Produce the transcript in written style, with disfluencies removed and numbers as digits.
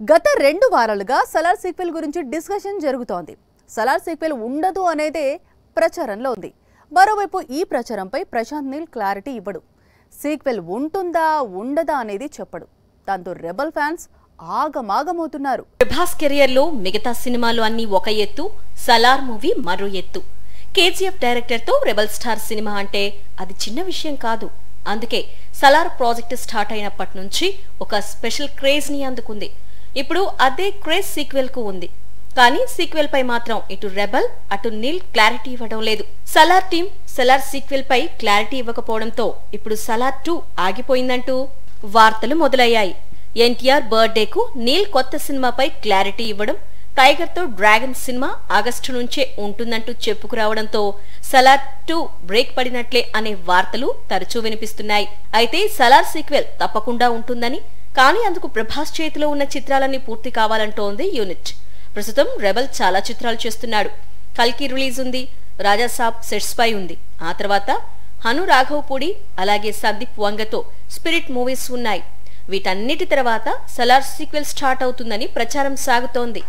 గత 2 వారాలుగా సలార్ సీక్వెల్ గురించి డిస్కషన్ జరుగుతోంది. సలార్ సీక్వెల్ ఉండదు అనేదే ప్రచారంలో ఉంది. మరోవైపు ఈ ప్రచారంపై ప్రశాంత్ నీల్ క్లారిటీ ఇవ్వడు. సీక్వెల్ ఉంటుందా ఉండదా అనేది చెప్పడు. దాంతో రెబల్ ఫ్యాన్స్ ఆగమాగమవుతున్నారు. ప్రభాస్ కెరియర్ లో మిగతా సినిమాలు అన్ని ఒక ఎత్తు, సలార్ మూవీ మరో ఎత్తు. కేజీఎఫ్ డైరెక్టర్ తో రెబల్ స్టార్ సినిమా అంటే అది చిన్న విషయం కాదు. అందుకే సలార్ ప్రాజెక్ట్ స్టార్ట్ అయినప్పటి నుంచి ఒక స్పెషల్ క్రేజ్ ని అందుకుంది. ఇప్పుడు అదే క్రేజ్ సీక్వెల్ కు ఉంది. కానీ సీక్వెల్ పై మాత్రం ఇటు రెబల్ అటు నీల్ క్లారిటీ ఇవ్వడం లేదు. సలార్ టీమ్ సలార్ సీక్వెల్ పై క్లారిటీ ఇవ్వకపోవడంతో ఇప్పుడు సలార్ 2 ఆగిపోయిందంటూ వార్తలు మొదలయ్యాయి. ఎన్టీఆర్ బర్త్డేకు నీల్ కొత్త సినిమాపై క్లారిటీ ఇవ్వడం, టైగర్ తో డ్రాగన్ సినిమా ఆగస్టు నుంచే ఉంటుందంటూ చెప్పుకురావడంతో సలార్ 2 బ్రేక్ పడినట్లే అనే వార్తలు తరచూ వినిపిస్తున్నాయి. అయితే సలార్ సీక్వెల్ తప్పకుండా ఉంటుందని, కానీ అందుకు ప్రభాస్ చేతిలో ఉన్న చిత్రాలన్నీ పూర్తి కావాలంటోంది యూనిట్. ప్రస్తుతం రెబల్ చాలా చిత్రాలు చేస్తున్నాడు. కల్కి రిలీజ్ ఉంది, రాజాసాబ్ సెట్స్ పై ఉంది. ఆ తర్వాత హను రాఘవపూడి అలాగే సందీప్ వంగతో స్పిరిట్ మూవీస్ ఉన్నాయి. వీటన్నిటి తర్వాత సలార్ సీక్వెల్ స్టార్ట్ అవుతుందని ప్రచారం సాగుతోంది.